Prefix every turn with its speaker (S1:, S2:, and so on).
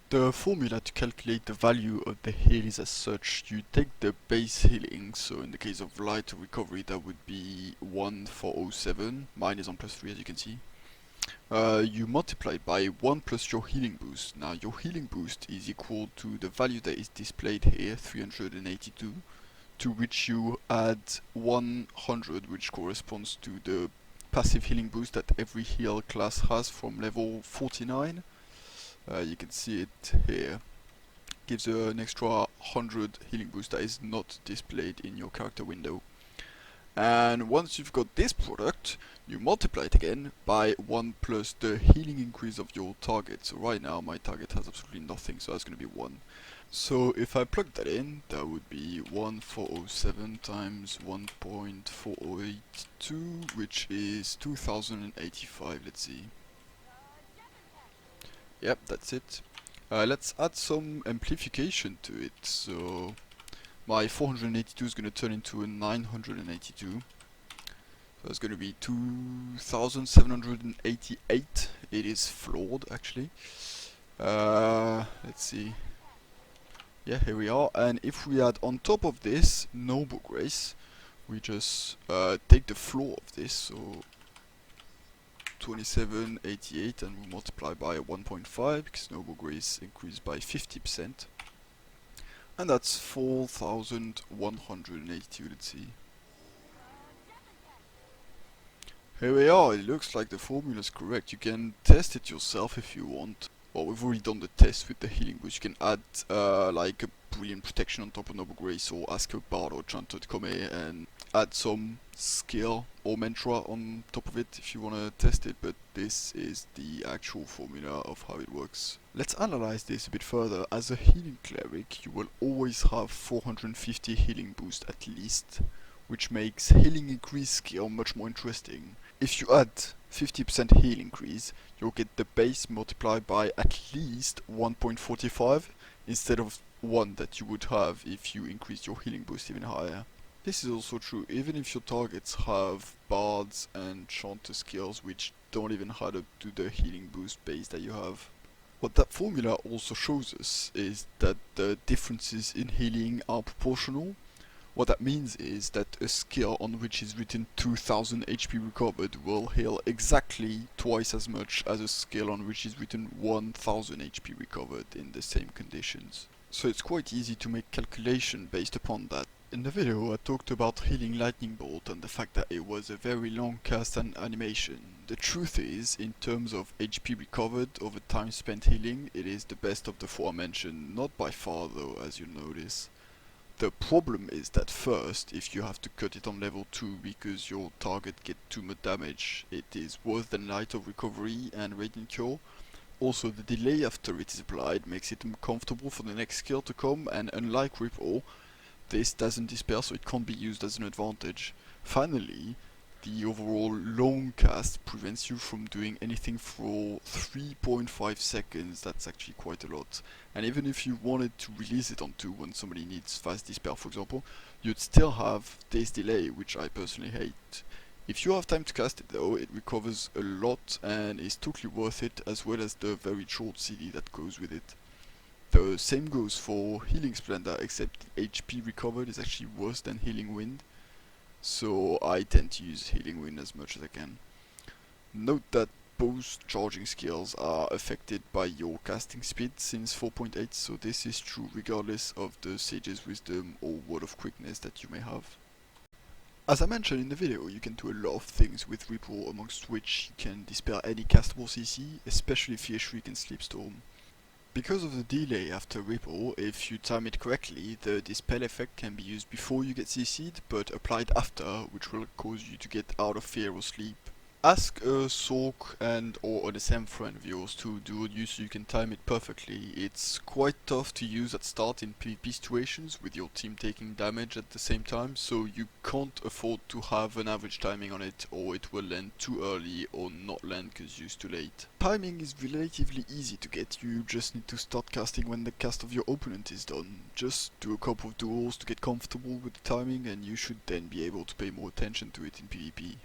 S1: The formula to calculate the value of the heal is as such. You take the base healing, so in the case of light recovery that would be 1407, mine is on +3 as you can see. You multiply it by 1 plus your healing boost. Now your healing boost is equal to the value that is displayed here, 382, to which you add 100, which corresponds to the passive healing boost that every heal class has from level 49. You can see it here. Gives you an extra 100 healing boost that is not displayed in your character window. And once you've got this product, you multiply it again by 1 plus the healing increase of your target. So right now my target has absolutely nothing, so that's going to be 1. So if I plug that in, that would be 1407 times 1.482, which is 2085, let's see. Yep, that's it. Let's add some amplification to it. So my 482 is going to turn into a 982. So it's going to be 2788. It is flawed actually. Let's see. Yeah, here we are. And if we add on top of this Noble Grace, we just take the floor of this, so 2788, and we multiply by 1.5 because Noble Grace increased by 50%. And that's 4182, let's see. Here we are, it looks like the formula is correct. You can test it yourself if you want. Well, we've already done the test with the healing boost. You can add like a brilliant protection on top of Noble Grace, or ask a bard or chanter to come here and add some skill or mantra on top of it if you want to test it, but this is the actual formula of how it works. Let's analyze this a bit further. As a healing cleric, you will always have 450 healing boost at least, which makes healing increase skill much more interesting. If you add 50% heal increase, you'll get the base multiplied by at least 1.45 instead of 1 that you would have if you increased your healing boost even higher. This is also true even if your targets have bards and chanter skills which don't even add up to the healing boost base that you have. What that formula also shows us is that the differences in healing are proportional. What that means is that a skill on which is written 2000 HP recovered will heal exactly twice as much as a skill on which is written 1000 HP recovered in the same conditions. So it's quite easy to make calculation based upon that. In the video I talked about healing lightning bolt and the fact that it was a very long cast and animation. The truth is, in terms of HP recovered over time spent healing, it is the best of the four mentioned, not by far though, as you'll notice. The problem is that first, if you have to cut it on level 2 because your target gets too much damage, it is worse than light of recovery and radiant cure. Also, the delay after it is applied makes it uncomfortable for the next skill to come, and unlike Ripple, this doesn't dispel, so it can't be used as an advantage. Finally, the overall long cast prevents you from doing anything for 3.5 seconds. That's actually quite a lot. And even if you wanted to release it on 2 when somebody needs fast dispel, for example, you'd still have this delay, which I personally hate. If you have time to cast it though, it recovers a lot and is totally worth it, as well as the very short CD that goes with it. The same goes for Healing Splendor, except the HP recovered is actually worse than Healing Wind. So I tend to use Healing Wind as much as I can. Note that both charging skills are affected by your casting speed since 4.8, so this is true regardless of the Sage's Wisdom or Word of Quickness that you may have. As I mentioned in the video, you can do a lot of things with Ripple, amongst which you can dispel any castable CC, especially Fear Shriek and Sleepstorm. Because of the delay after Ripple, if you time it correctly, the dispel effect can be used before you get CC'd, but applied after, which will cause you to get out of fear or sleep. Ask a Sork and or an SM friend of yours to do it so you can time it perfectly. It's quite tough to use at start in PvP situations with your team taking damage at the same time, so you can't afford to have an average timing on it, or it will land too early or not land because you're too late. Timing is relatively easy to get, you just need to start casting when the cast of your opponent is done. Just do a couple of duels to get comfortable with the timing and you should then be able to pay more attention to it in PvP.